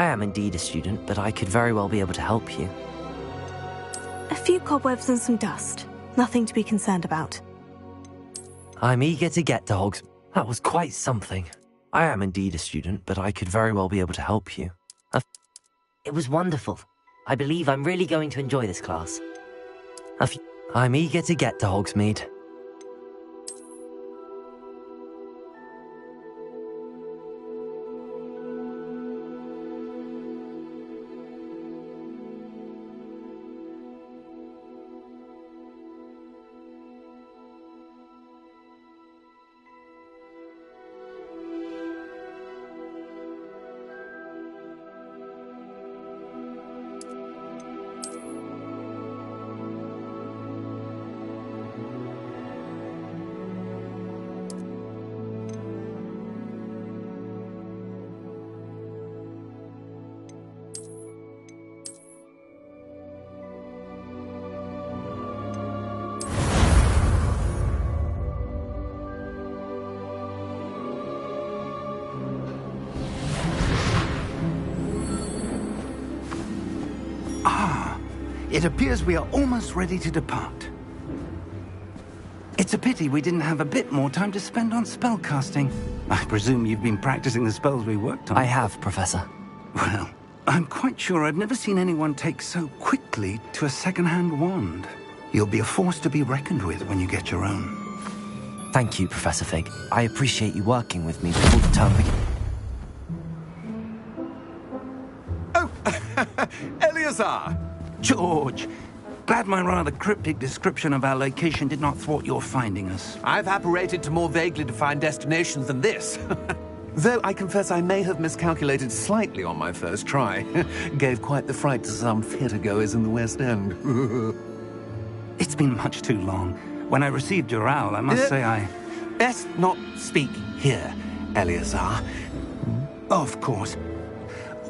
I am indeed a student, but I could very well be able to help you. A few cobwebs and some dust. Nothing to be concerned about. I'm eager to get to Hogs. That was quite something. I am indeed a student, but I could very well be able to help you. It was wonderful. I believe I'm really going to enjoy this class. I'm eager to get to Hogsmeade. It appears we are almost ready to depart. It's a pity we didn't have a bit more time to spend on spellcasting. I presume you've been practicing the spells we worked on. I have, Professor. Well, I'm quite sure I've never seen anyone take so quickly to a second-hand wand. You'll be a force to be reckoned with when you get your own. Thank you, Professor Fig. I appreciate you working with me before the term begins. Oh, Eleazar! George, glad my rather cryptic description of our location did not thwart your finding us. I've apparated to more vaguely defined destinations than this. Though I confess I may have miscalculated slightly on my first try. Gave quite the fright to some theatre-goers in the West End. It's been much too long. When I received your owl, I must say I... Best not speak here, Eleazar. Of course.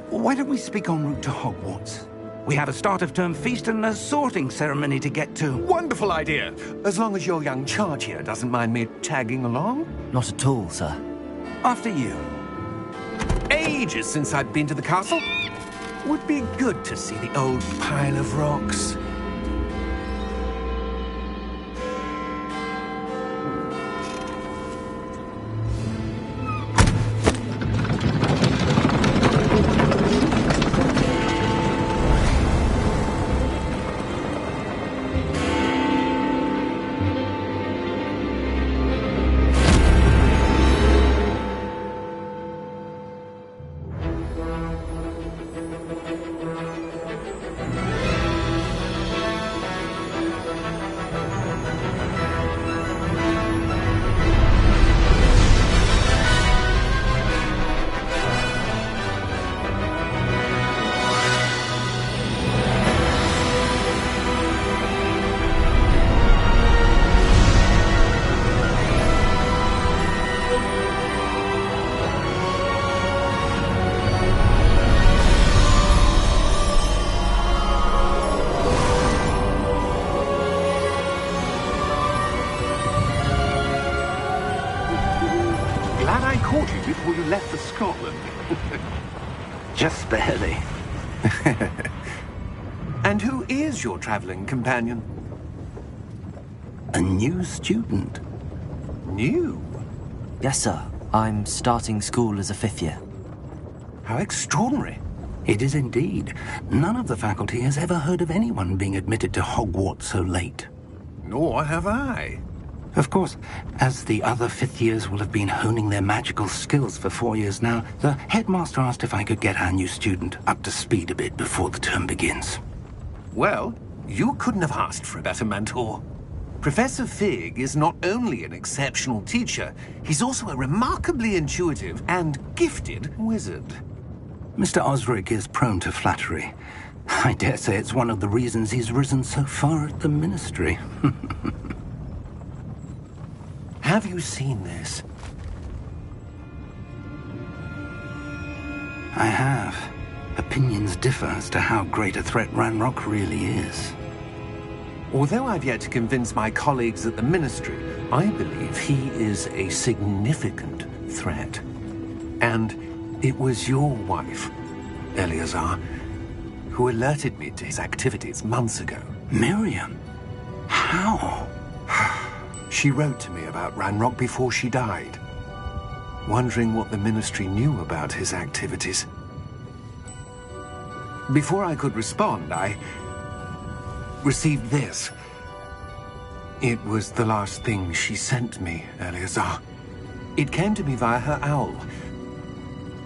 Why don't we speak en route to Hogwarts? We have a start-of-term feast and a sorting ceremony to get to. Wonderful idea! As long as your young charge here doesn't mind me tagging along. Not at all, sir. After you. Ages since I've been to the castle. Would be good to see the old pile of rocks. Before you left for Scotland. Just barely. And who is your traveling companion? A new student. New? Yes, sir. I'm starting school as a 5th year. How extraordinary. It is indeed. None of the faculty has ever heard of anyone being admitted to Hogwarts so late. Nor have I. Of course, as the other 5th years will have been honing their magical skills for 4 years now, the headmaster asked if I could get our new student up to speed a bit before the term begins. Well, you couldn't have asked for a better mentor. Professor Fig is not only an exceptional teacher, he's also a remarkably intuitive and gifted wizard. Mr. Osric is prone to flattery. I dare say it's one of the reasons he's risen so far at the Ministry. Have you seen this? I have. Opinions differ as to how great a threat Ranrock really is. Although I've yet to convince my colleagues at the Ministry, I believe he is a significant threat. And it was your wife, Eleazar, who alerted me to his activities months ago. Miriam? How? She wrote to me about Ranrock before she died, wondering what the Ministry knew about his activities. Before I could respond, I received this. It was the last thing she sent me, Eleazar. It came to me via her owl,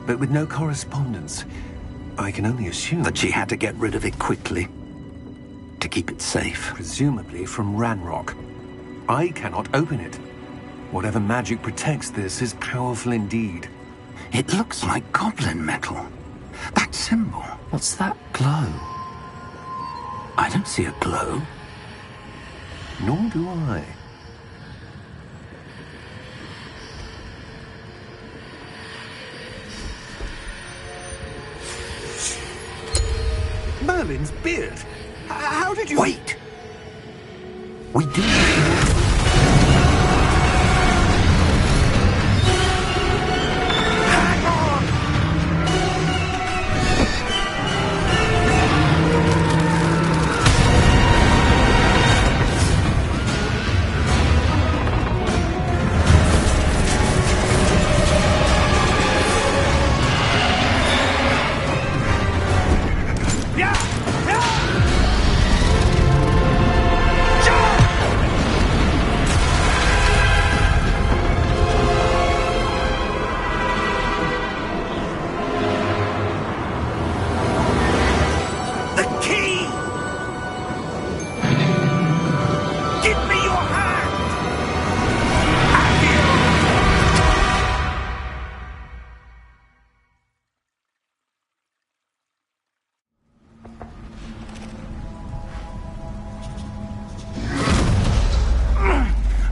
but with no correspondence. I can only assume That she had to get rid of it quickly to keep it safe. presumably from Ranrock. I cannot open it. Whatever magic protects this is powerful indeed. It looks like goblin metal. That symbol. What's that glow? I don't see a glow. Nor do I. Merlin's beard? How did you... Wait! We do...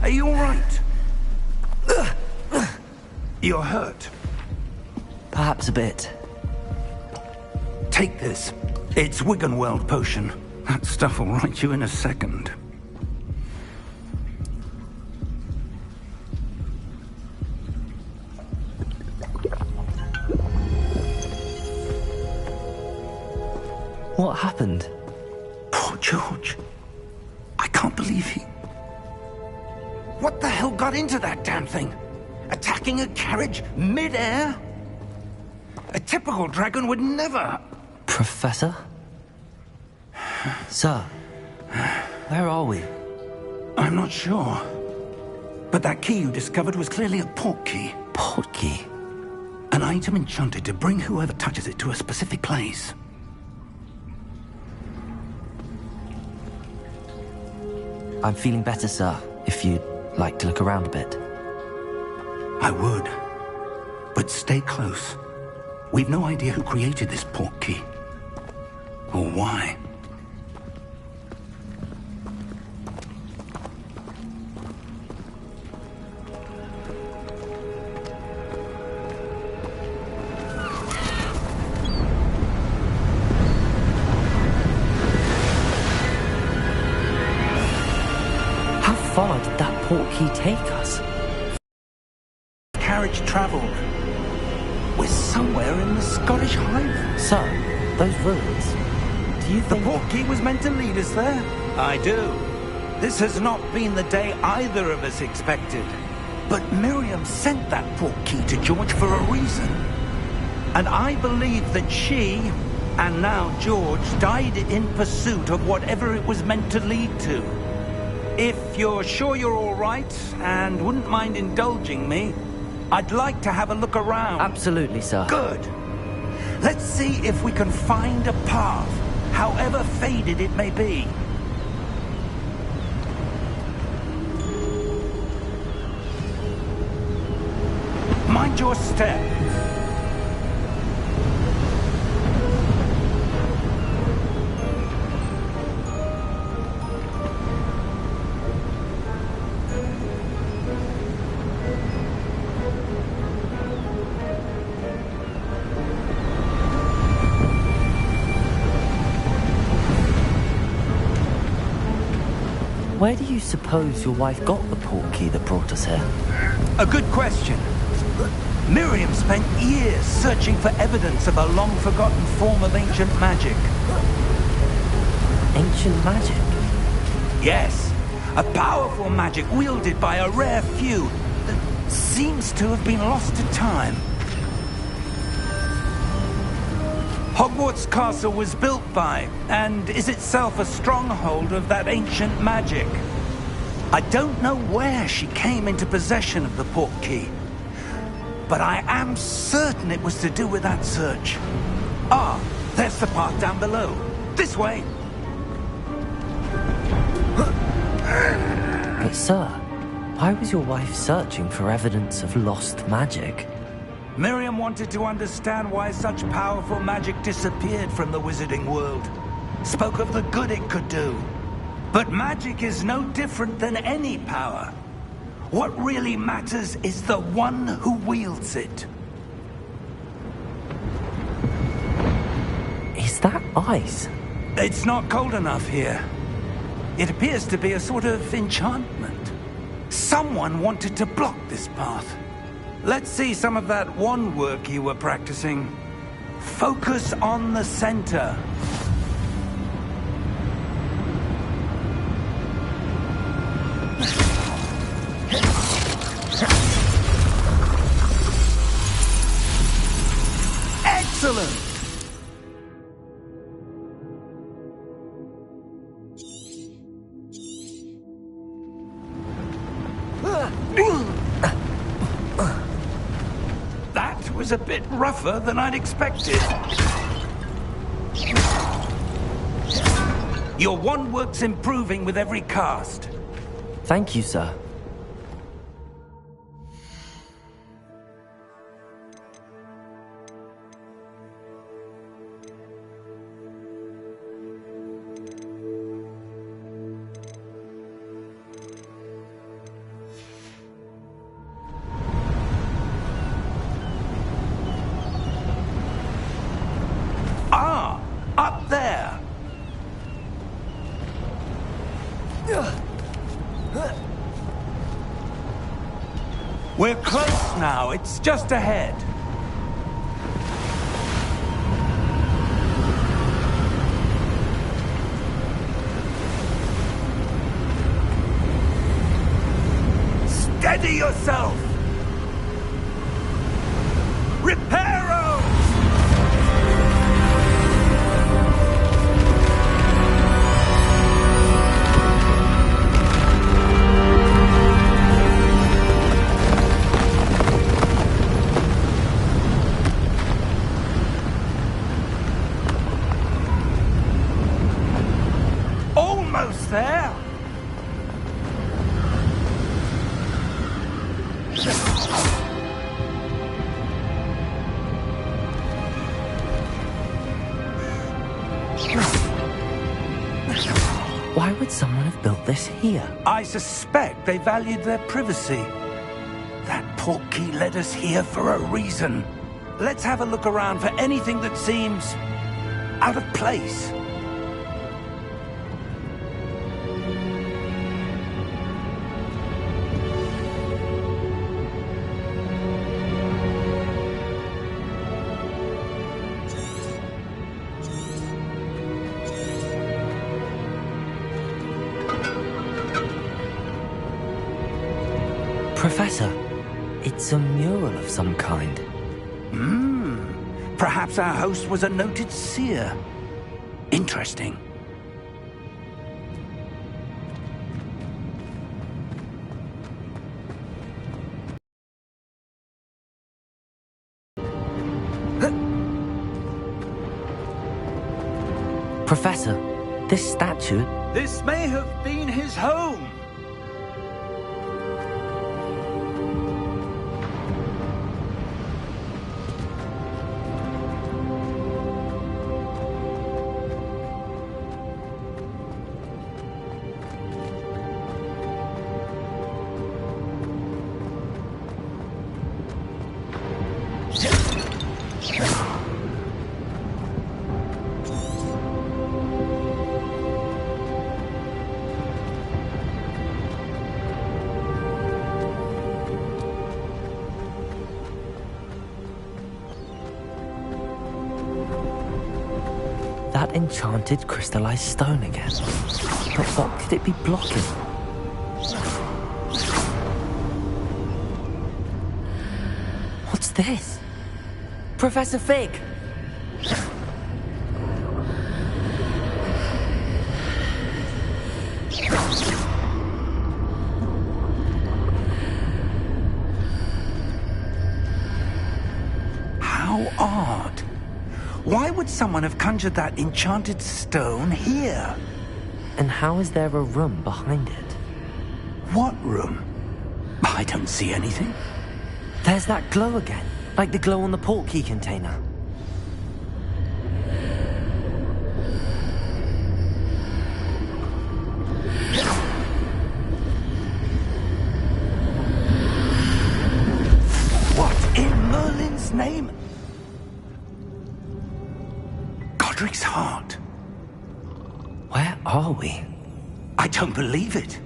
Are you all right? You're hurt. Perhaps a bit. Take this. It's Wiggenweld potion. That stuff will right you in a second. What happened? Poor George. I can't believe he... What the hell got into that damn thing? Attacking a carriage mid-air? A typical dragon would never... Professor? Sir, where are we? I'm not sure. But that key you discovered was clearly a port key. Port key? An item enchanted to bring whoever touches it to a specific place. I'm feeling better, sir, if you'd like to look around a bit. I would. But stay close. We've no idea who created this port key. Or why. How far did that port key take us? Carriage traveled. We're somewhere in the Scottish Highlands. Sir, those ruins. Do you The think... port key was meant to lead us there? I do. This has not been the day either of us expected. But Miriam sent that port key to George for a reason. And I believe that she, and now George, died in pursuit of whatever it was meant to lead to. If you're sure you're all right, and wouldn't mind indulging me, I'd like to have a look around. Absolutely, sir. Good. Let's see if we can find a path, however faded it may be. Mind your step. Where do you suppose your wife got the port key that brought us here? A good question. Miriam spent years searching for evidence of a long-forgotten form of ancient magic. Ancient magic? Yes, a powerful magic wielded by a rare few that seems to have been lost to time. Hogwarts Castle was built by, and is itself a stronghold of that ancient magic. I don't know where she came into possession of the portkey, but I am certain it was to do with that search. Ah, there's the path down below. This way! But sir, why was your wife searching for evidence of lost magic? Miriam wanted to understand why such powerful magic disappeared from the wizarding world. Spoke of the good it could do. But magic is no different than any power. What really matters is the one who wields it. Is that ice? It's not cold enough here. It appears to be a sort of enchantment. Someone wanted to block this path. Let's see some of that wand work you were practicing. Focus on the center. Excellent! That was a bit rougher than I'd expected. Your wand work's improving with every cast. Thank you, sir. Ah, up there. We're close now. It's just ahead. Steady yourself. Reparo! Almost there. Why would someone have built this here? I suspect they valued their privacy. That portkey led us here for a reason. Let's have a look around for anything that seems out of place. Professor, it's a mural of some kind. Perhaps our host was a noted seer. Interesting. Professor, this statue... This may have been his home. enchanted crystallized stone again. But what could it be blocking? What's this? Professor Fig! How odd. Why would someone have conjured that enchanted stone here? And how is there a room behind it? What room? I don't see anything. There's that glow again, like the glow on the portkey container. What in Merlin's name? Godric's heart. Where are we? I don't believe it.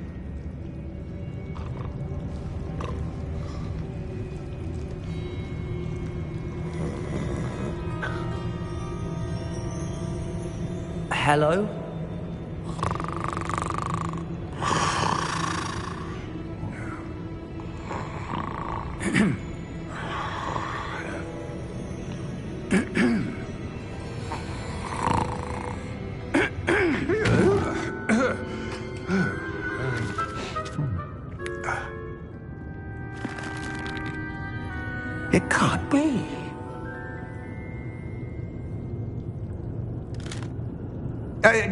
Hello? It can't be.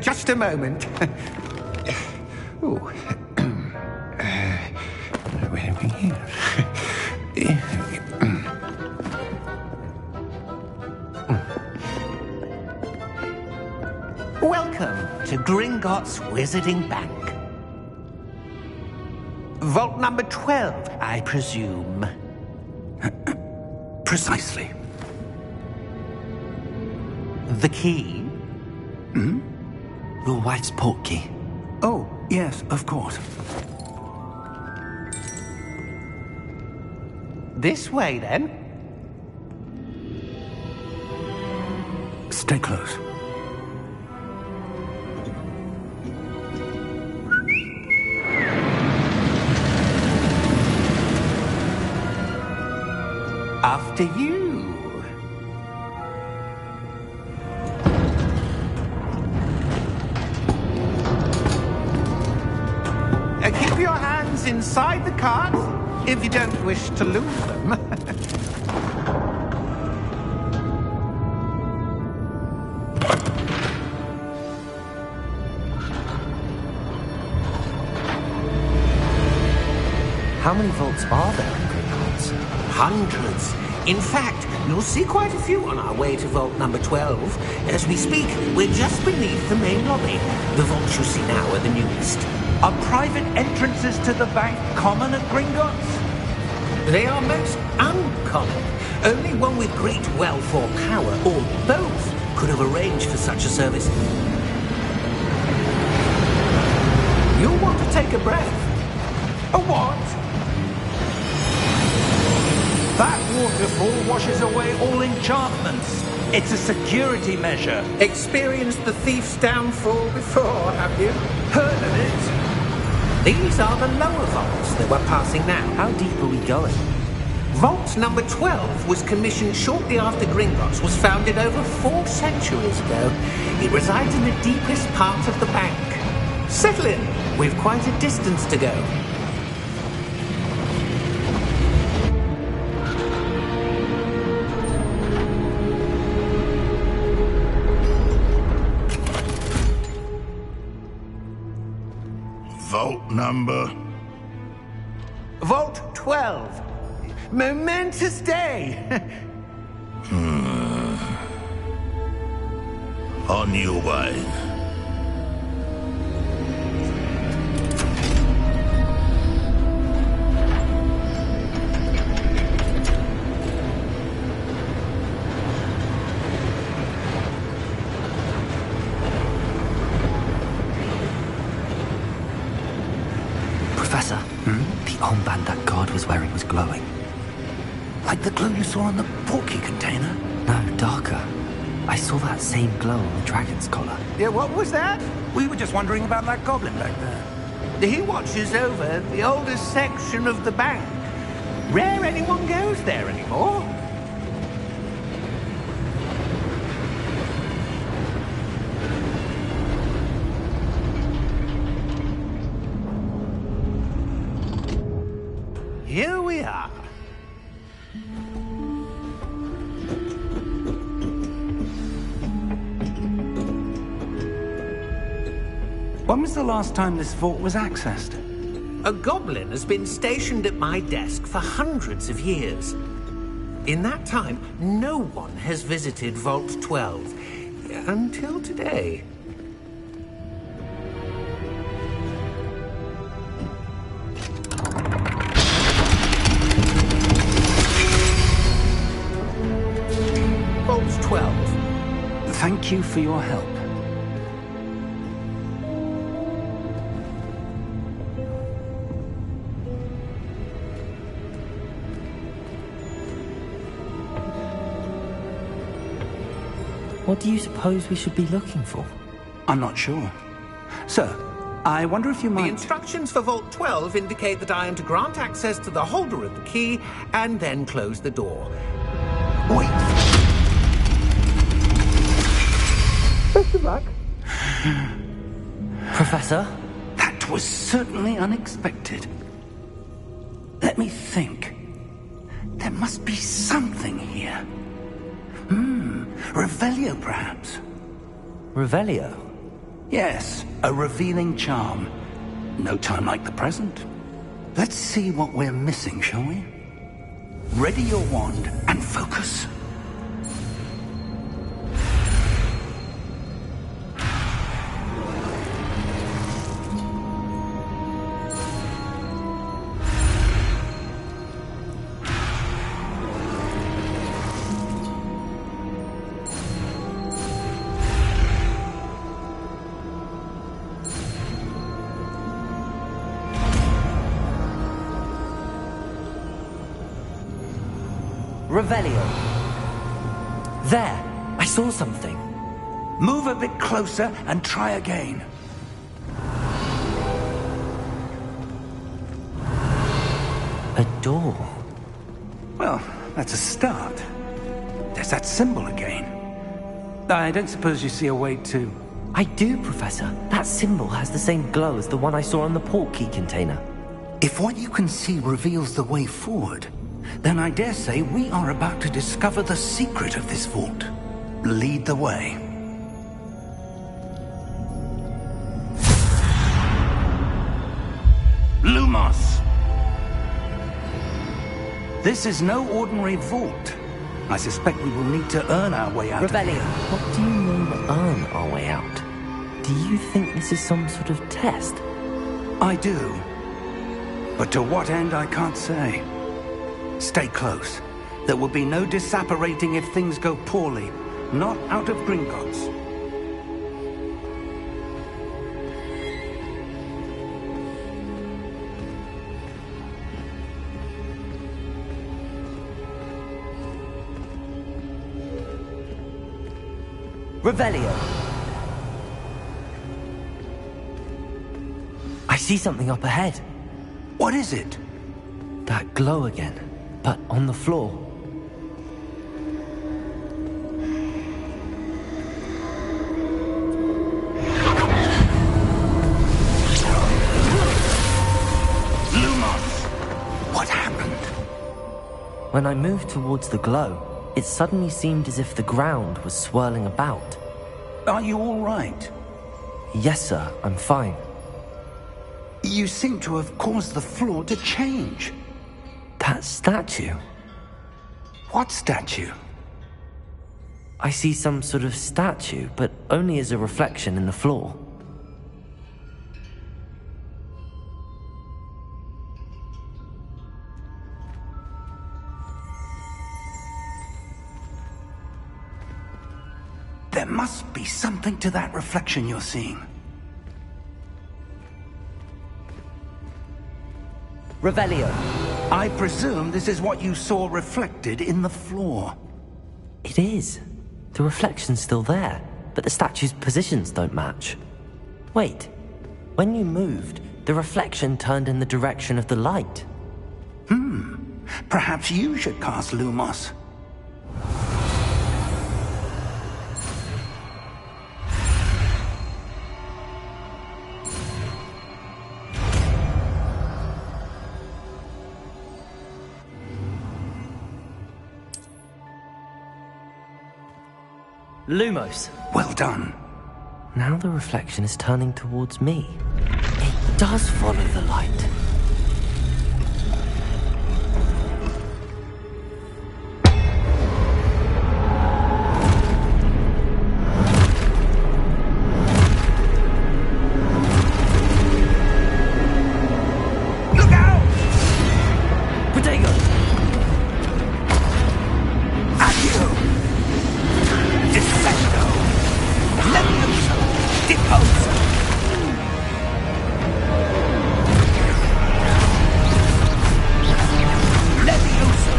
Just a moment. Oh. Where are we here? Welcome to Gringotts Wizarding Bank. Vault number 12, I presume. Precisely. The key? Hmm? Your wife's portkey. Oh, yes, of course. This way, then. Stay close. After you. Keep your hands inside the cart if you don't wish to lose them. How many vaults are there in Gringotts? Hundreds. In fact, you'll see quite a few on our way to vault number 12. As we speak, we're just beneath the main lobby. The vaults you see now are the newest. Are private entrances to the bank common at Gringotts? They are most uncommon. Only one with great wealth or power, or both, could have arranged for such a service. You'll want to take a breath. A what? That waterfall washes away all enchantments. It's a security measure. Experienced the thief's downfall before, have you? Heard of it? These are the lower vaults that we're passing now. How deep are we going? Vault number 12 was commissioned shortly after Gringotts was founded over 4 centuries ago. It resides in the deepest part of the bank. Settle in. We've quite a distance to go. Vault number? Vault 12. Momentous day. On your way. Professor, the armband that guard was wearing was glowing. Like the glow you saw on the portkey container? No, darker. I saw that same glow on the dragon's collar. Yeah, what was that? We were just wondering about that goblin back there. He watches over the oldest section of the bank. Rare anyone goes there anymore. Here we are. When was the last time this vault was accessed? A goblin has been stationed at my desk for hundreds of years. In that time, no one has visited Vault 12. Until today. Vault 12. Thank you for your help. What do you suppose we should be looking for? I'm not sure. Sir, I wonder if you The might... instructions for Vault 12 indicate that I am to grant access to the holder of the key and then close the door. Wait! Best of luck. Professor? That was certainly unexpected. Let me think. There must be something here. Revelio, perhaps? Revelio? Yes, a revealing charm. No time like the present. Let's see what we're missing, shall we? Ready your wand and focus. Revelio. There! I saw something. Move a bit closer and try again. A door. Well, that's a start. There's that symbol again. I don't suppose you see a way to... I do, Professor. That symbol has the same glow as the one I saw on the port key container. If what you can see reveals the way forward, then I dare say we are about to discover the secret of this vault. Lead the way. Lumos! This is no ordinary vault. I suspect we will need to earn our way out Revelio, of here. what do you mean earn our way out? Do you think this is some sort of test? I do. But to what end, I can't say. Stay close. There will be no disapparating if things go poorly. Not out of Gringotts. Revelio. I see something up ahead. What is it? That glow again, but on the floor. Lumos! What happened? When I moved towards the glow, it suddenly seemed as if the ground was swirling about. Are you all right? Yes, sir, I'm fine. You seem to have caused the floor to change. That statue? What statue? I see some sort of statue, but only as a reflection in the floor. There must be something to that reflection you're seeing. Revelio. I presume this is what you saw reflected in the floor. It is. The reflection's still there, but the statue's positions don't match. Wait, when you moved, the reflection turned in the direction of the light. Perhaps you should cast Lumos. Lumos! Well done. Now the reflection is turning towards me. It does follow the light. Look out! Protego! Accio! Descendo! Levioso! Deposo! Levioso!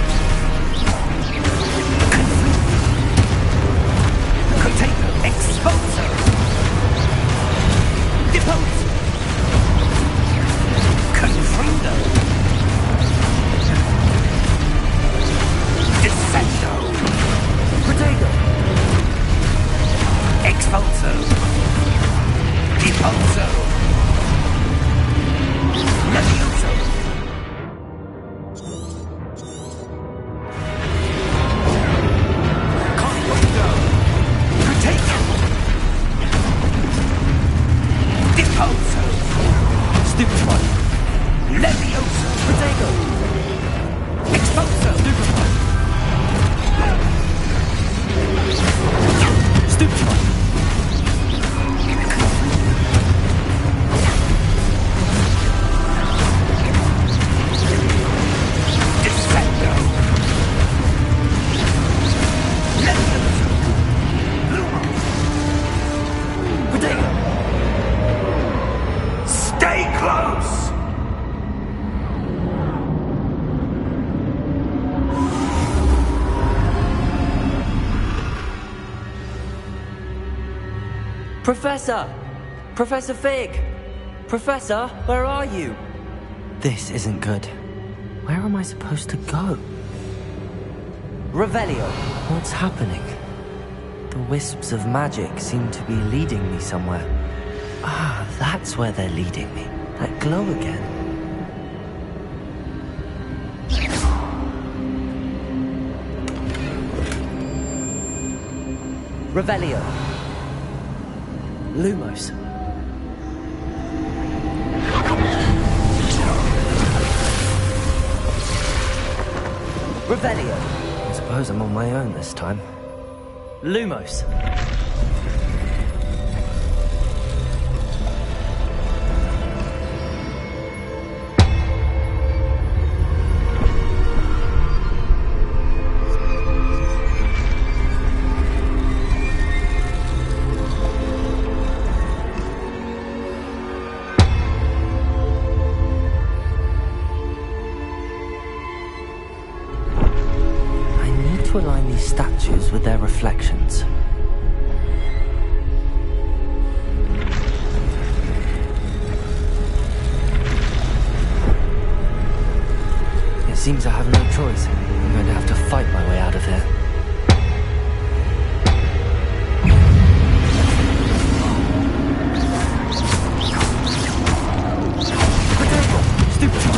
Container Exposo! Deposo! Confrido! Descendo! Protego! Expulso! Deposo! Levioso! Confrido! Protego! Deposo! Stupefy! Levioso! Protego! Expulso! Stupefy! Stupefy! Descendo! Levioso! Lumos! Protego! Stay close! Professor! Professor Fig! Professor, where are you? This isn't good. Where am I supposed to go? Revelio! What's happening? The wisps of magic seem to be leading me somewhere. Ah, that's where they're leading me. That glow again. Revelio! Lumos. Revelio. I suppose I'm on my own this time. Lumos. To align these statues with their reflections. It seems I have no choice. I'm going to have to fight my way out of here. Stupefy!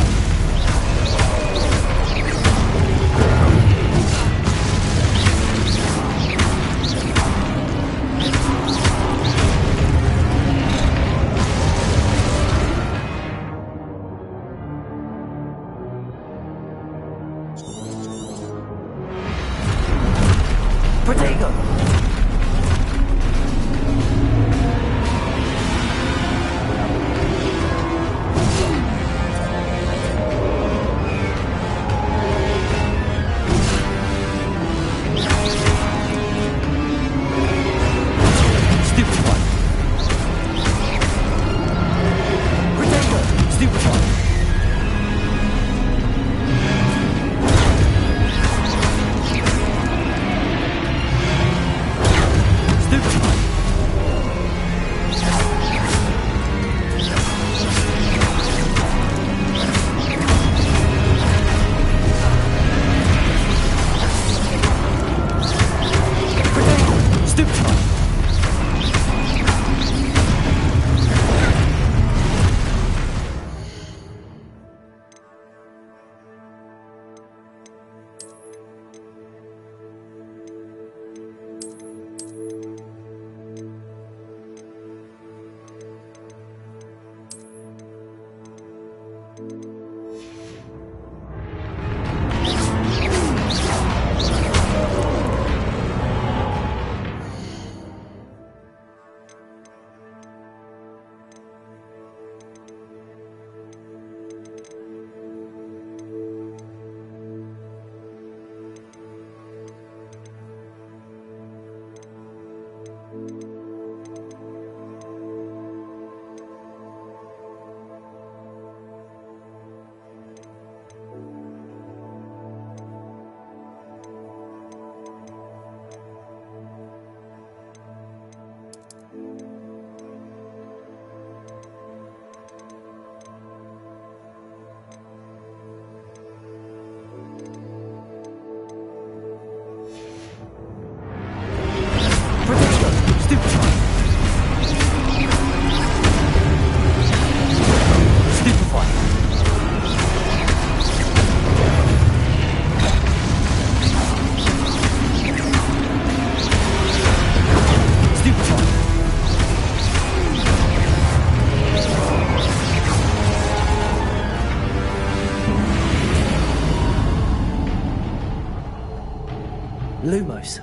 Lumos.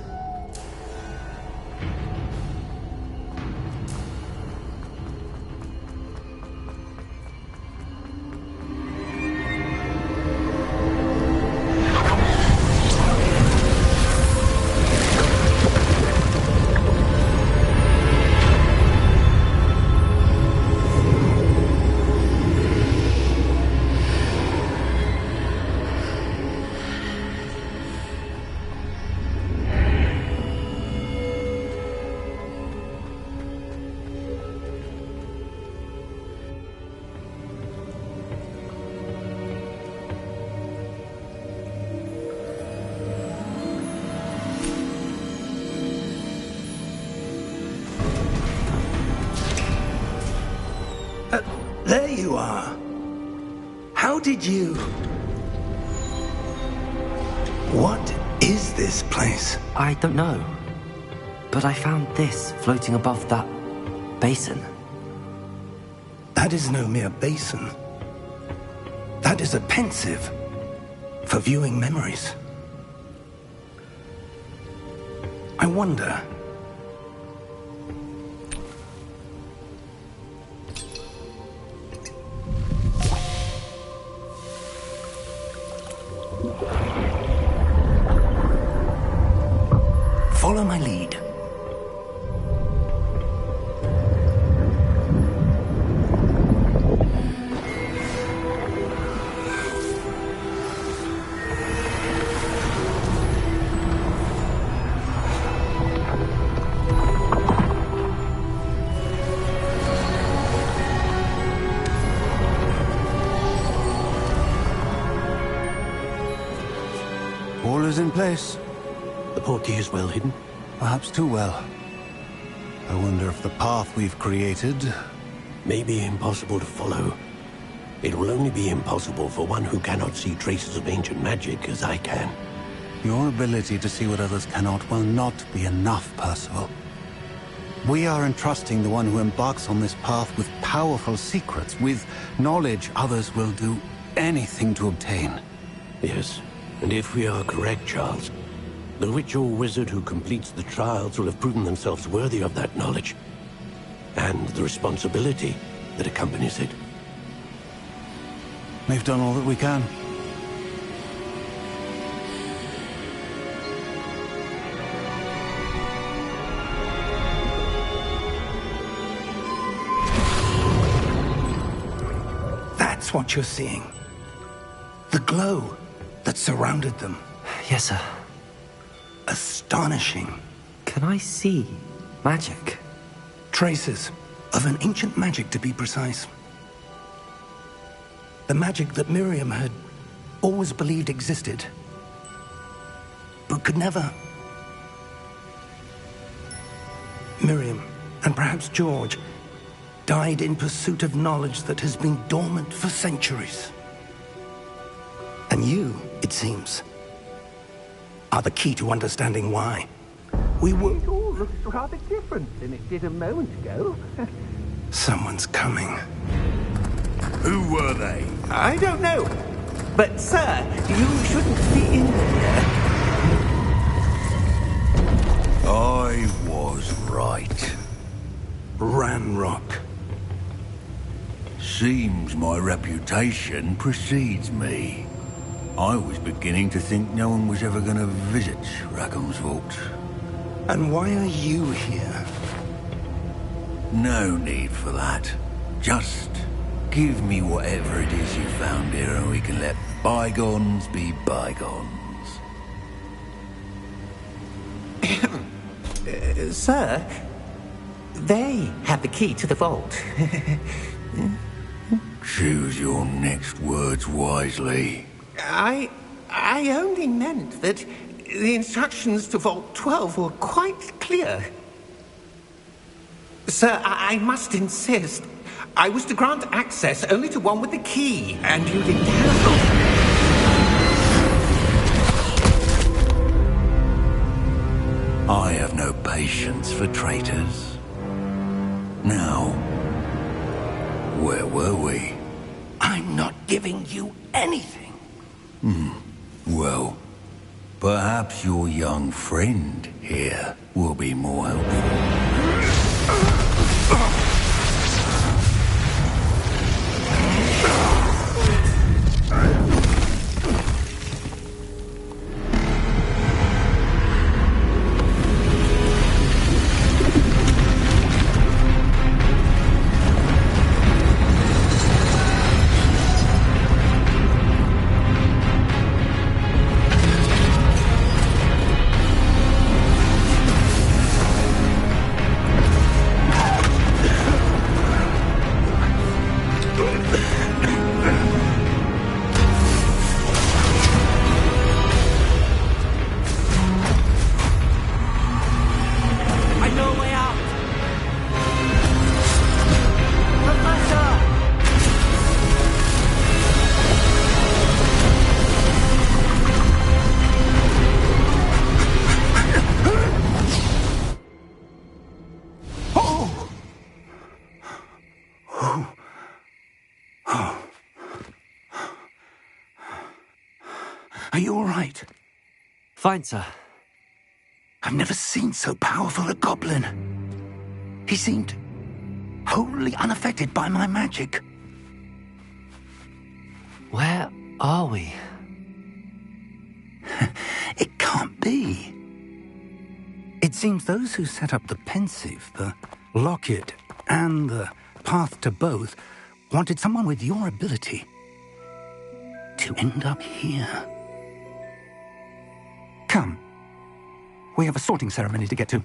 There you are. How did you... What is this place? I don't know. But I found this floating above that basin. That is no mere basin. That is a pensive for viewing memories. I wonder... Follow my lead. All is in place. The portkey is well hidden? Perhaps too well. I wonder if the path we've created... May be impossible to follow. It will only be impossible for one who cannot see traces of ancient magic as I can. Your ability to see what others cannot will not be enough, Percival. We are entrusting the one who embarks on this path with powerful secrets, with knowledge others will do anything to obtain. Yes, and if we are correct, Charles, the witch or wizard who completes the trials will have proven themselves worthy of that knowledge, and the responsibility that accompanies it. We've done all that we can. That's what you're seeing. The glow that surrounded them. Yes, sir. Astonishing. Can I see magic? Traces of an ancient magic, to be precise. The magic that Miriam had always believed existed, but could never. Miriam, and perhaps George, died in pursuit of knowledge that has been dormant for centuries. And you, it seems, are the key to understanding why. We were... It all looks rather different than it did a moment ago. Someone's coming. Who were they? I don't know. But, sir, you shouldn't be in here. I was right. Ranrock. Seems my reputation precedes me. I was beginning to think no one was ever going to visit Rackham's Vault. And why are you here? No need for that. Just give me whatever it is you found here and we can let bygones be bygones. Sir, they have the key to the vault. Choose your next words wisely. I only meant that the instructions to Vault 12 were quite clear. Sir, I must insist. I was to grant access only to one with the key, and you didn't have... I have no patience for traitors. Now, where were we? I'm not giving you anything. Well, Perhaps your young friend here will be more helpful. Are you all right? Fine, sir. I've never seen so powerful a goblin. He seemed wholly unaffected by my magic. Where are we? It can't be. It seems those who set up the Pensieve, the Locket, and the Path to Both wanted someone with your ability to end up here. Come. We have a sorting ceremony to get to.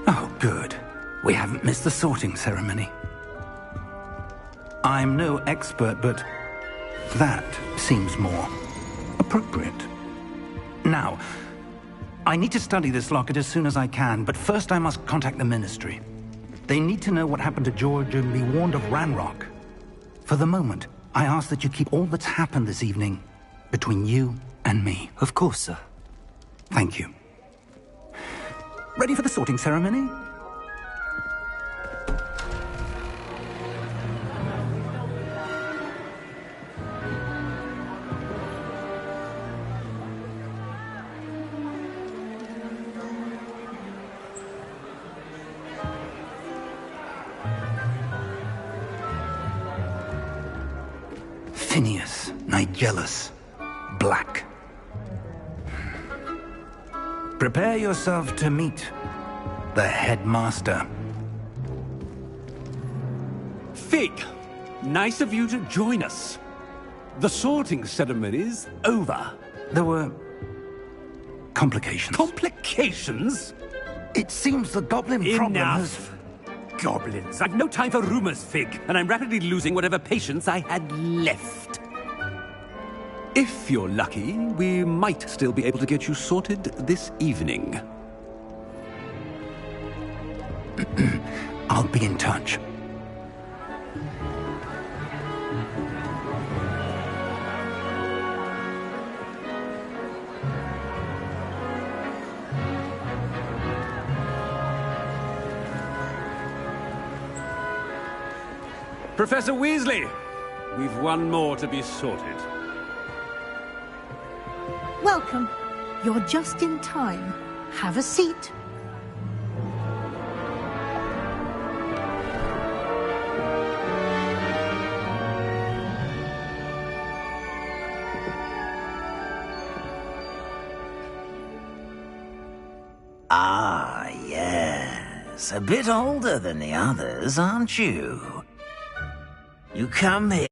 Oh, good. We haven't missed the sorting ceremony. I'm no expert, but that seems more appropriate. Now, I need to study this locket as soon as I can, but first I must contact the Ministry. They need to know what happened to George and be warned of Ranrock. For the moment, I ask that you keep all that's happened this evening between you and me. Of course, sir. Thank you. Ready for the sorting ceremony? Phineas Nigellus Black. Prepare yourself to meet the headmaster. Fig, nice of you to join us. The sorting ceremony's over. There were complications. Complications? It seems the goblin problem has... Enough! Goblins. I've no time for rumors, Fig, and I'm rapidly losing whatever patience I had left. If you're lucky, we might still be able to get you sorted this evening. I'll be in touch. Professor Weasley, we've one more to be sorted. Welcome. You're just in time. Have a seat. Ah, yes. A bit older than the others, aren't you? You come here.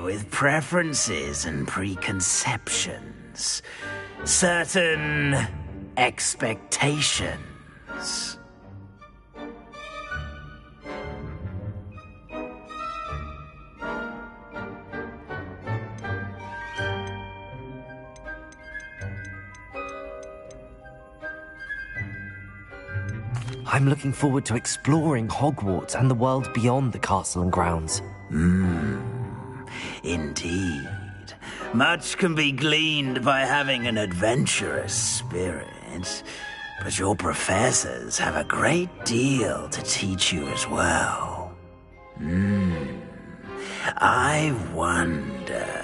here with preferences and preconceptions. Certain expectations. I'm looking forward to exploring Hogwarts and the world beyond the castle and grounds. Indeed. Much can be gleaned by having an adventurous spirit, but your professors have a great deal to teach you as well. I wonder...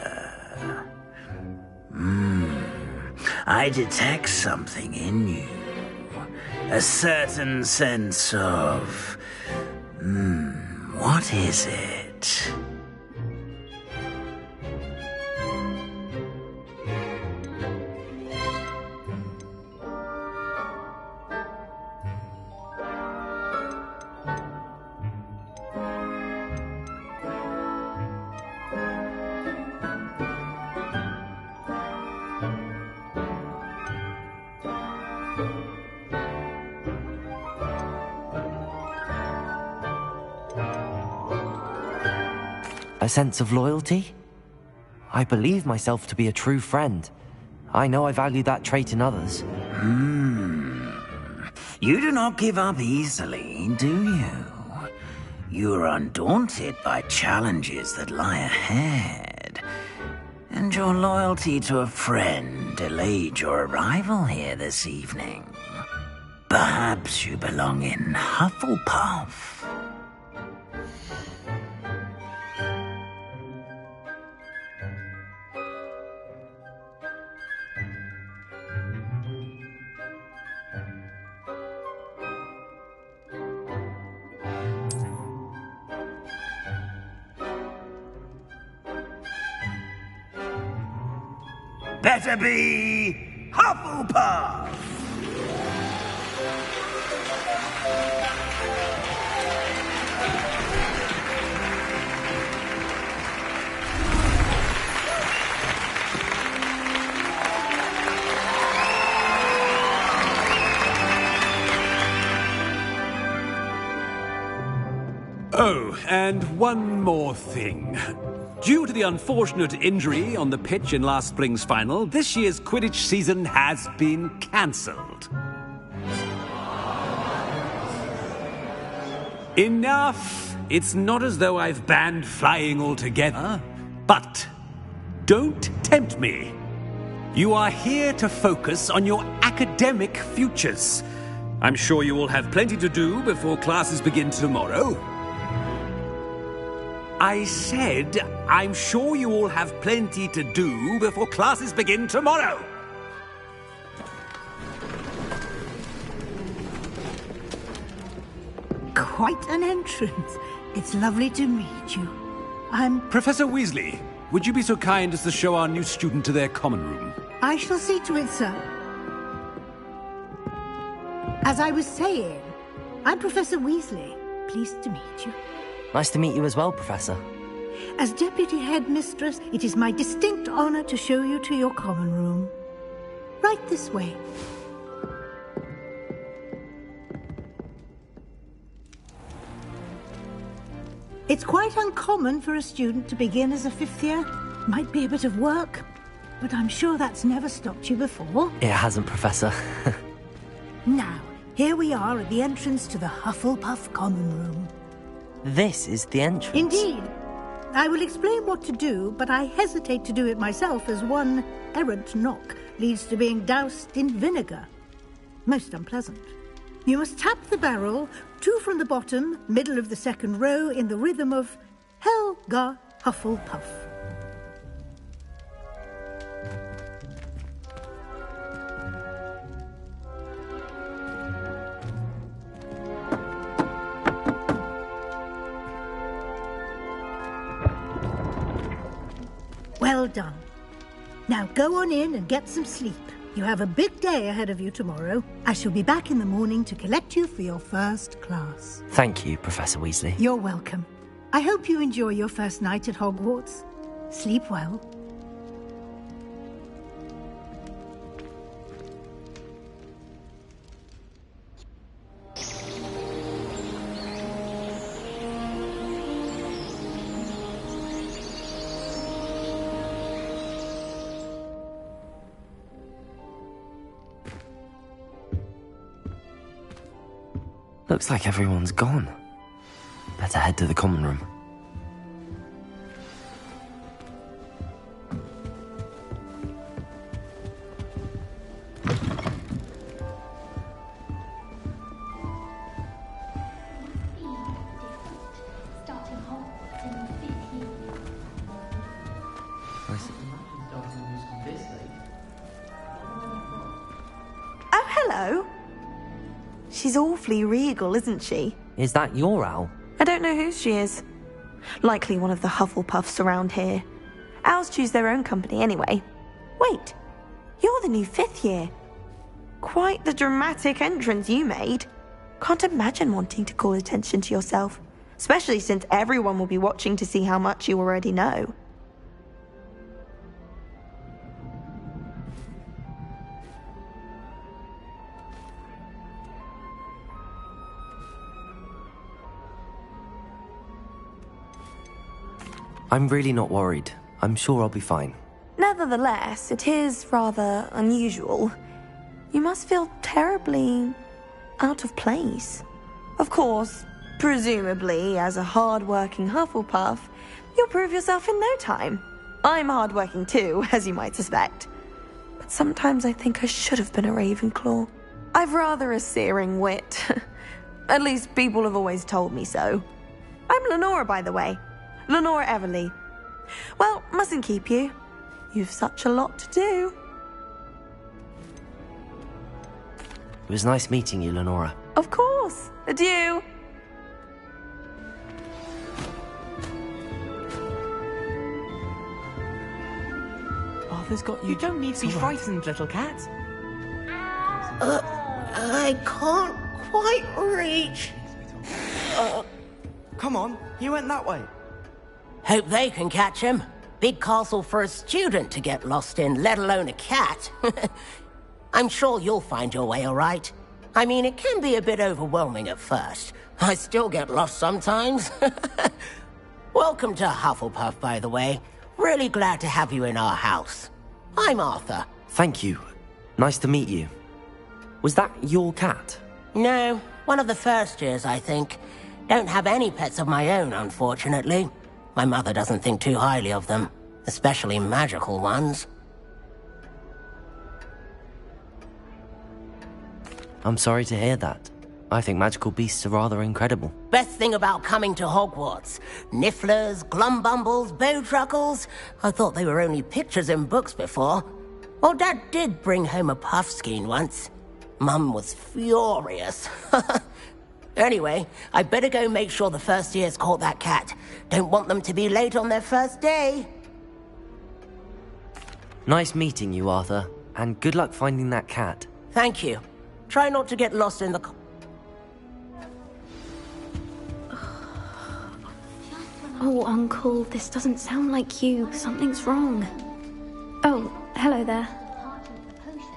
I detect something in you. A certain sense of... what is it? A sense of loyalty? I believe myself to be a true friend. I know I value that trait in others. You do not give up easily, do you? You are undaunted by challenges that lie ahead. And your loyalty to a friend delayed your arrival here this evening. Perhaps you belong in Hufflepuff. Better be Hufflepuff! Oh, and one more thing. Due to the unfortunate injury on the pitch in last spring's final, this year's Quidditch season has been cancelled. Enough! It's not as though I've banned flying altogether. But don't tempt me. You are here to focus on your academic futures. I'm sure you will have plenty to do before classes begin tomorrow. I said, I'm sure you all have plenty to do before classes begin tomorrow. Quite an entrance. It's lovely to meet you. I'm... Professor Weasley, would you be so kind as to show our new student to their common room? I shall see to it, sir. As I was saying, I'm Professor Weasley. Pleased to meet you. Nice to meet you as well, Professor. As Deputy Headmistress, it is my distinct honor to show you to your common room. Right this way. It's quite uncommon for a student to begin as a fifth year. Might be a bit of work, but I'm sure that's never stopped you before. It hasn't, Professor. Now, here we are at the entrance to the Hufflepuff common room. This is the entrance. Indeed. I will explain what to do, but I hesitate to do it myself as one errant knock leads to being doused in vinegar. Most unpleasant. You must tap the barrel, 2 from the bottom, middle of the second row, in the rhythm of Helga Hufflepuff. Well done. Now go on in and get some sleep. You have a big day ahead of you tomorrow. I shall be back in the morning to collect you for your first class. Thank you, Professor Weasley. You're welcome. I hope you enjoy your first night at Hogwarts. Sleep well. Looks like everyone's gone. Better head to the common room. Oh, hello. She's awfully regal, isn't she? Is that your owl? I don't know who she is. Likely one of the Hufflepuffs around here. Owls choose their own company anyway. Wait, you're the new 5th year. Quite the dramatic entrance you made. Can't imagine wanting to call attention to yourself, especially since everyone will be watching to see how much you already know. I'm really not worried. I'm sure I'll be fine. Nevertheless, it is rather unusual. You must feel terribly out of place. Of course, presumably, as a hard-working Hufflepuff, you'll prove yourself in no time. I'm hard-working too, as you might suspect. But sometimes I think I should have been a Ravenclaw. I've rather a searing wit. At least people have always told me so. I'm Lenora, by the way. Lenora Everly. Well, mustn't keep you. You've such a lot to do. It was nice meeting you, Lenora. Of course. Adieu. Arthur's got you. You don't need to be frightened, little cat. I can't quite reach. Come on, you went that way. Hope they can catch him. Big castle for a student to get lost in, let alone a cat. I'm sure you'll find your way all right. I mean, it can be a bit overwhelming at first. I still get lost sometimes. Welcome to Hufflepuff, by the way. Really glad to have you in our house. I'm Arthur. Thank you. Nice to meet you. Was that your cat? No, one of the first years, I think. Don't have any pets of my own, unfortunately. My mother doesn't think too highly of them, especially magical ones. I'm sorry to hear that. I think magical beasts are rather incredible. Best thing about coming to Hogwarts. Nifflers, Glumbumbles, Bowtruckles. I thought they were only pictures in books before. Well, Dad did bring home a Puffskein once. Mum was furious. Anyway, I better go make sure the first years caught that cat. Don't want them to be late on their first day. Nice meeting you, Arthur. And good luck finding that cat. Thank you. Try not to get lost in the... Oh, Uncle, this doesn't sound like you. Something's wrong. Oh, hello there.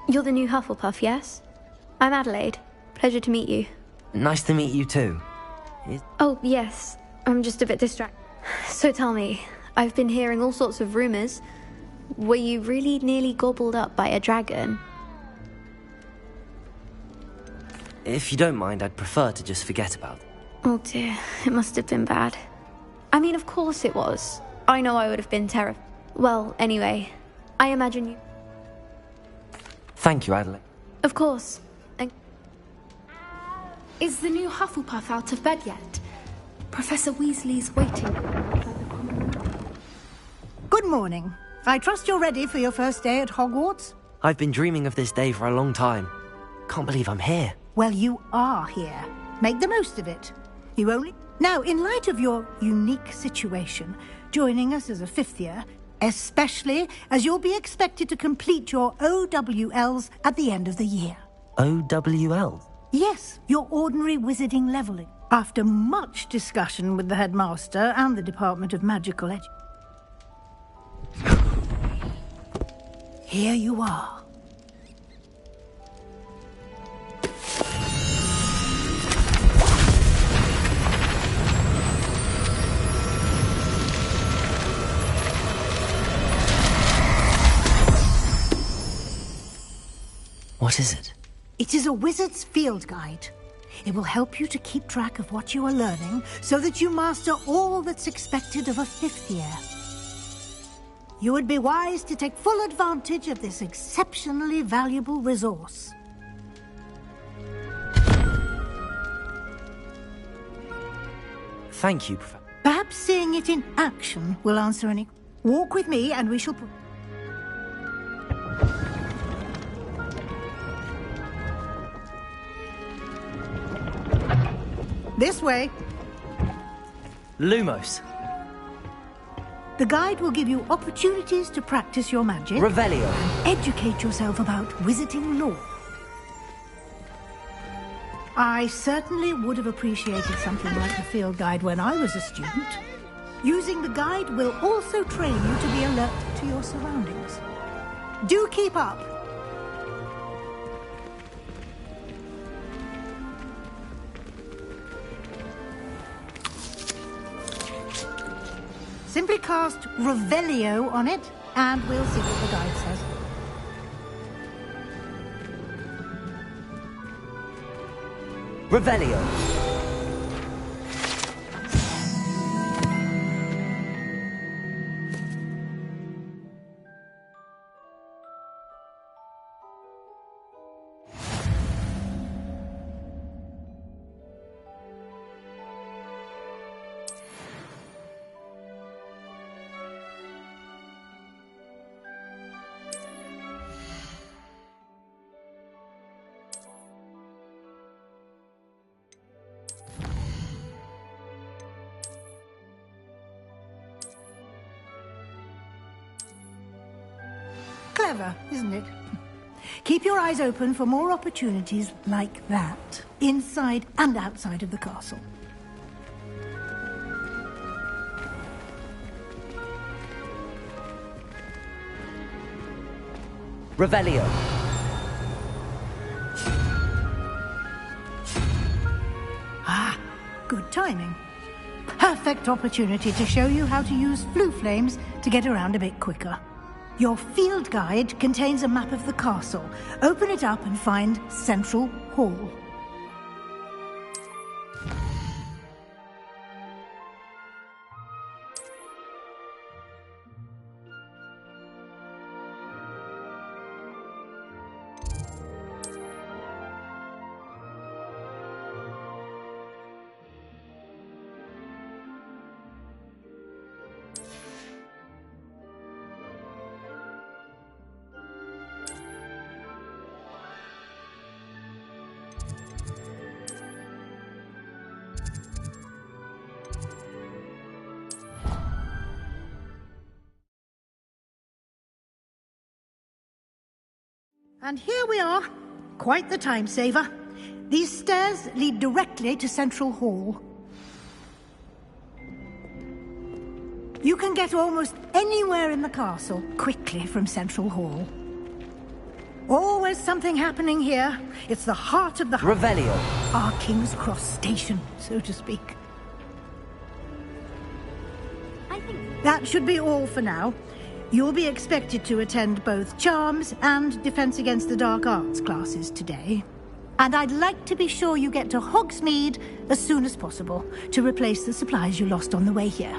You're the new Hufflepuff, yes? I'm Adelaide. Pleasure to meet you. Nice to meet you too. Oh, yes. I'm just a bit distracted. So tell me, I've been hearing all sorts of rumors. Were you really nearly gobbled up by a dragon? If you don't mind, I'd prefer to just forget about it. Oh dear, it must have been bad. I mean, of course it was. I know I would have been terrified. Well, anyway, I imagine you... Thank you, Adelaide. Of course. Is the new Hufflepuff out of bed yet? Professor Weasley's waiting. Good morning. I trust you're ready for your first day at Hogwarts? I've been dreaming of this day for a long time. Can't believe I'm here. Well, you are here. Make the most of it. You only... Now, in light of your unique situation, joining us as a 5th year, especially as you'll be expected to complete your OWLs at the end of the year. OWLs? Yes, your ordinary wizarding leveling. After much discussion with the headmaster and the Department of Magical Education. Here you are. What is it? It is a wizard's field guide. It will help you to keep track of what you are learning so that you master all that's expected of a 5th year. You would be wise to take full advantage of this exceptionally valuable resource. Thank you, Professor. Perhaps seeing it in action will answer any... Walk with me and we shall... This way. Lumos. The guide will give you opportunities to practice your magic. Revelio. And educate yourself about wizarding lore. I certainly would have appreciated something like a field guide when I was a student. Using the guide will also train you to be alert to your surroundings. Do keep up. Simply cast Revelio on it, and we'll see what the guide says. Revelio. Clever, isn't it? Keep your eyes open for more opportunities like that, inside and outside of the castle. Revelio. Ah, good timing. Perfect opportunity to show you how to use flue flames to get around a bit quicker. Your field guide contains a map of the castle. Open it up and find Central Hall. And here we are. Quite the time saver. These stairs lead directly to Central Hall. You can get almost anywhere in the castle quickly from Central Hall. Always something happening here. It's the heart of the... Revelio. Our King's Cross station, so to speak. I think that should be all for now. You'll be expected to attend both Charms and Defense Against the Dark Arts classes today. And I'd like to be sure you get to Hogsmeade as soon as possible to replace the supplies you lost on the way here.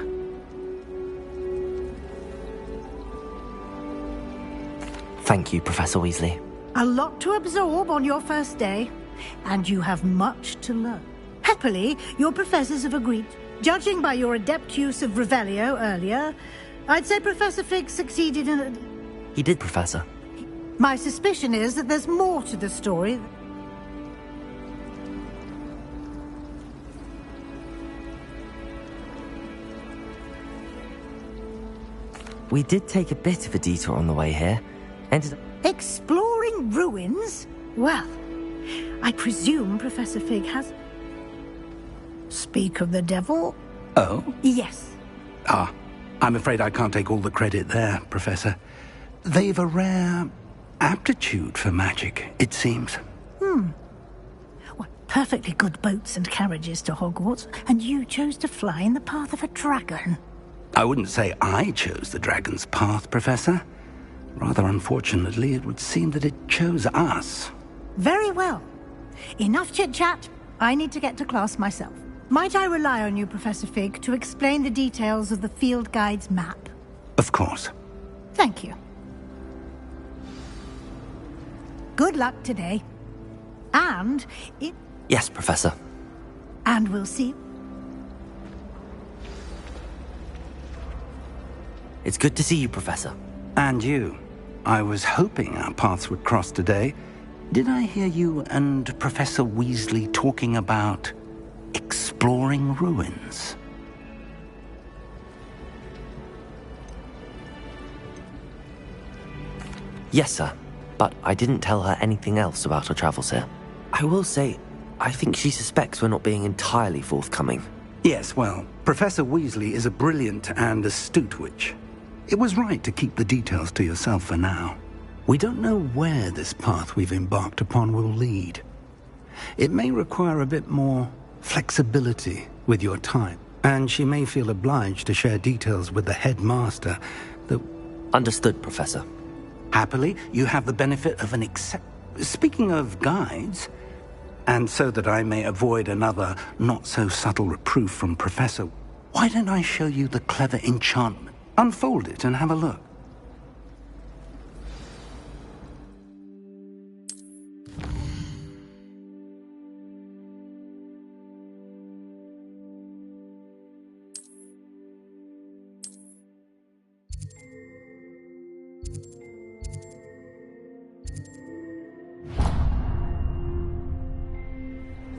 Thank you, Professor Weasley. A lot to absorb on your first day, and you have much to learn. Happily, your professors have agreed. Judging by your adept use of Revelio earlier, I'd say Professor Fig succeeded in it. He did, Professor. My suspicion is that there's more to the story. We did take a bit of a detour on the way here. Ended up... Exploring ruins? Well, I presume Professor Fig has... Speak of the devil? Oh? Yes. Ah, I'm afraid I can't take all the credit there, Professor. they've a rare aptitude for magic, it seems. What perfectly good boats and carriages to Hogwarts, and you chose to fly in the path of a dragon. I wouldn't say I chose the dragon's path, Professor. Rather unfortunately, it would seem that it chose us. Very well. Enough chit-chat. I need to get to class myself. Might I rely on you, Professor Fig, to explain the details of the field guide's map? Of course. Thank you. Good luck today. And Yes, Professor. And we'll see. It's good to see you, Professor. And you. I was hoping our paths would cross today. Did I hear you and Professor Weasley talking about exploring ruins? Yes, sir. But I didn't tell her anything else about our travels here. I will say, I think she suspects we're not being entirely forthcoming. Yes, well, Professor Weasley is a brilliant and astute witch. It was right to keep the details to yourself for now. We don't know where this path we've embarked upon will lead. It may require a bit more flexibility with your time, and she may feel obliged to share details with the headmaster that... Understood, Professor. Happily, you have the benefit of an Speaking of guides, and so that I may avoid another not-so-subtle reproof from Professor, why don't I show you the clever enchantment? Unfold it and have a look.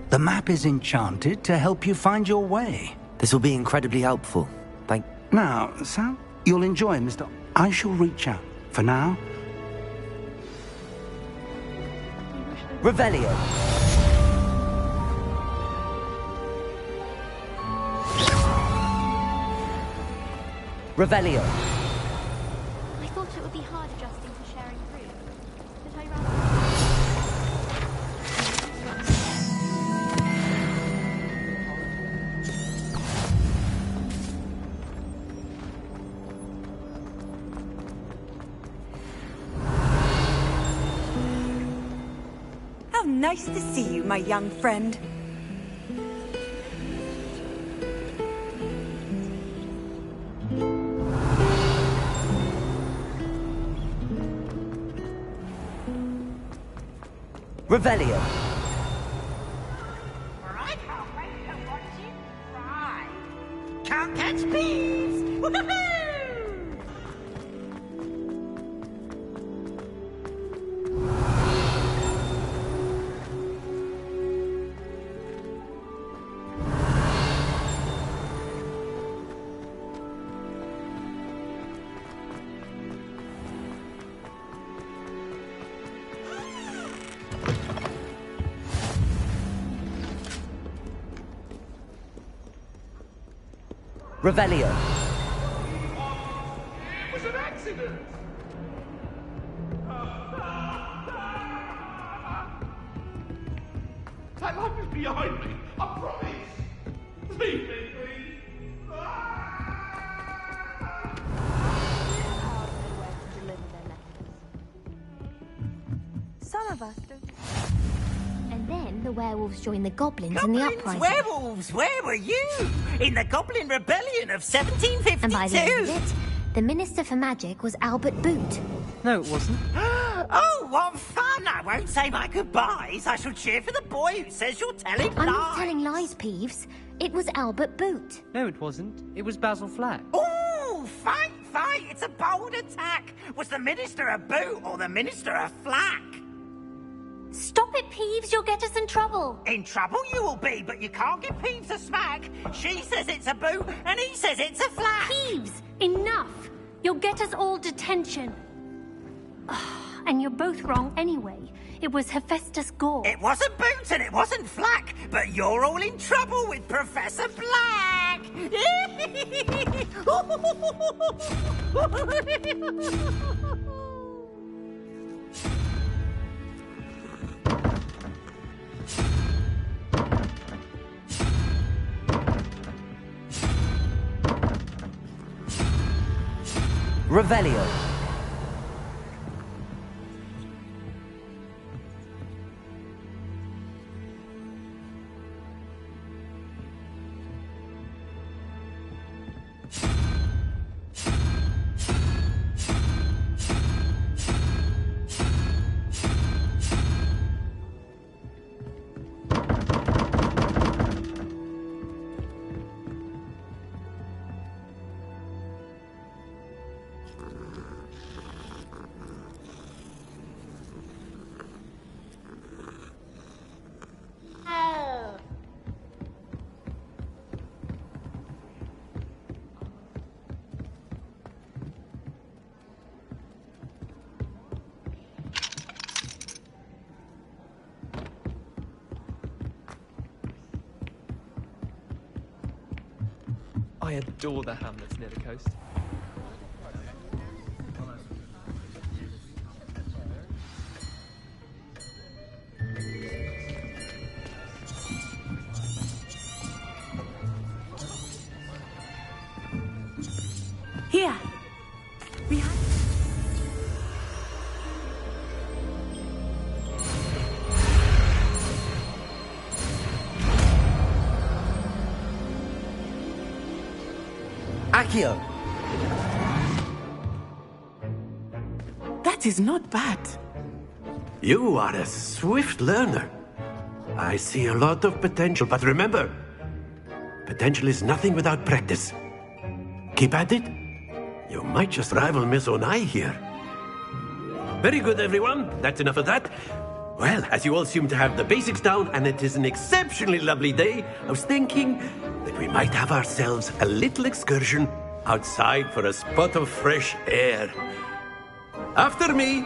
The map is enchanted to help you find your way. This will be incredibly helpful. Thank... Now, Sam, you'll enjoy, Mr. I shall reach out. For now... Revelio. Revelio. I thought it would be hard adjusting to sharing room, but I rather... Nice to see you, my young friend. Revelio. I can't wait to watch you fry. Can't catch Peeves! Woohoo! Revelio. It was an accident! That life is behind me, I promise! Leave me, please! Some of us don't... And then the werewolves joined the goblins in the uprising. Werewolves, where were you? In the Goblin Rebellion of 1752? And by the end of it, the Minister for Magic was Albert Boot. No, it wasn't. Oh, what fun! I won't say my goodbyes. I shall cheer for the boy who says you're telling lies. I'm not telling lies, Peeves. It was Albert Boot. No, it wasn't. It was Basil Flack. Ooh, fight! It's a bold attack. Was the Minister a boot or the Minister a flack? Stop it, Peeves. You'll get us in trouble. In trouble you will be, but you can't give Peeves a smack. She says it's a boot, and he says it's a flack. Peeves, enough. You'll get us all detention. And you're both wrong anyway. It was Hephaestus Gore. It wasn't boot and it wasn't flack, but you're all in trouble with Professor Black. Revelio. I adore the hamlets near the coast. Here. Behind. Accio! That is not bad. You are a swift learner. I see a lot of potential, but remember, potential is nothing without practice. Keep at it. You might just rival Miss Onai here. Very good, everyone. That's enough of that. Well, as you all seem to have the basics down, and it is an exceptionally lovely day, I was thinking that we might have ourselves a little excursion outside for a spot of fresh air. After me!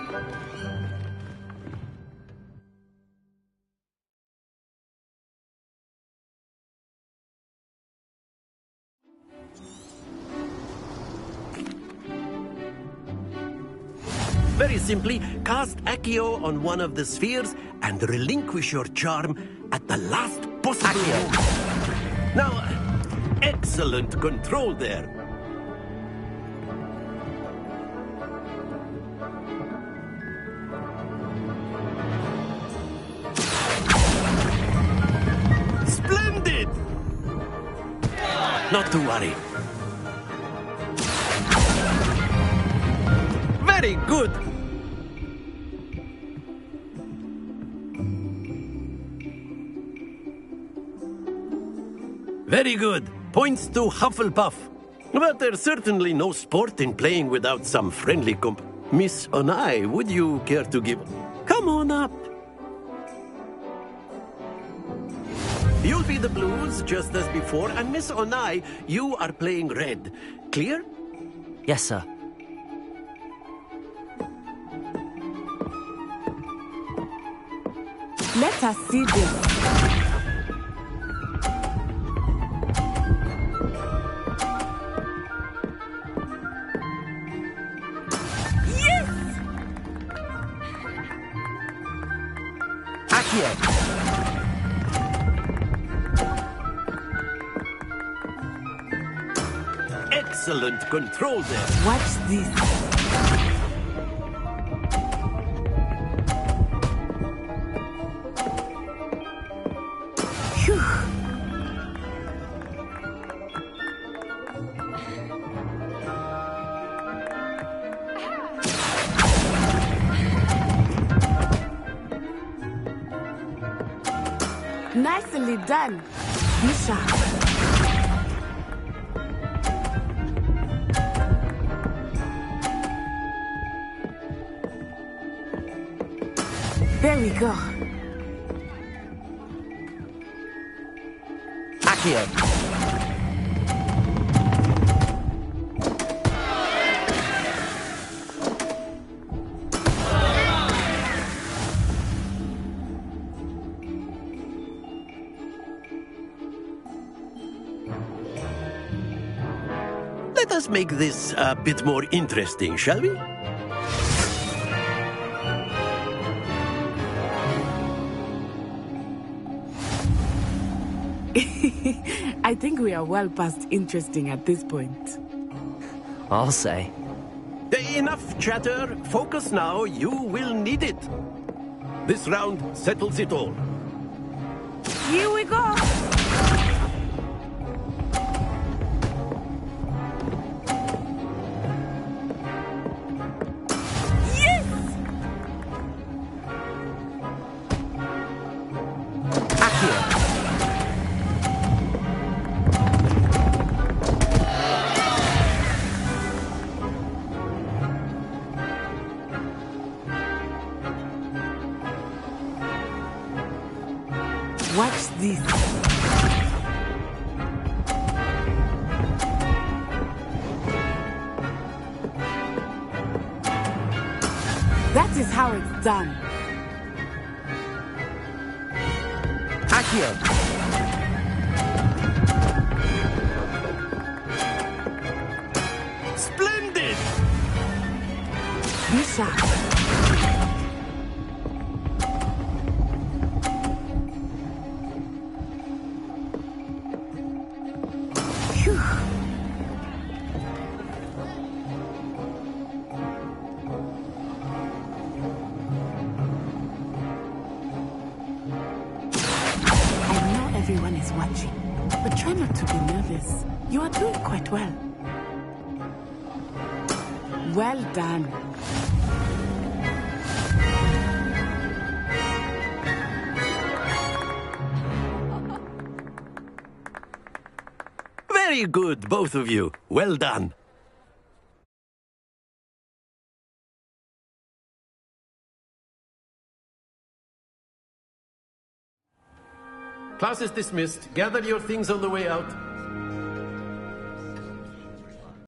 Very simply, cast Accio on one of the spheres and relinquish your charm at the last possible moment. Now, excellent control there. Splendid! Not to worry. Very good! Very good. Points to Hufflepuff. But there's certainly no sport in playing without some friendly Miss Onai, would you care to give... Come on up. You'll be the blues, just as before, and Miss Onai, you are playing red. Clear? Yes, sir. Let us see this. Excellent control there. Watch this. Phew. Nicely done. Be sharp. There we go. Accio. Let us make this a bit more interesting, shall we? I think we are well past interesting at this point. I'll say. Enough chatter. Focus now. You will need it. This round settles it all. Here we go! Watch this. That is how it's done. Accio. Splendid! Bishop. Everyone is watching, but try not to be nervous. You are doing quite well. Well done. Very good, both of you. Well done. Class is dismissed. Gather your things on the way out.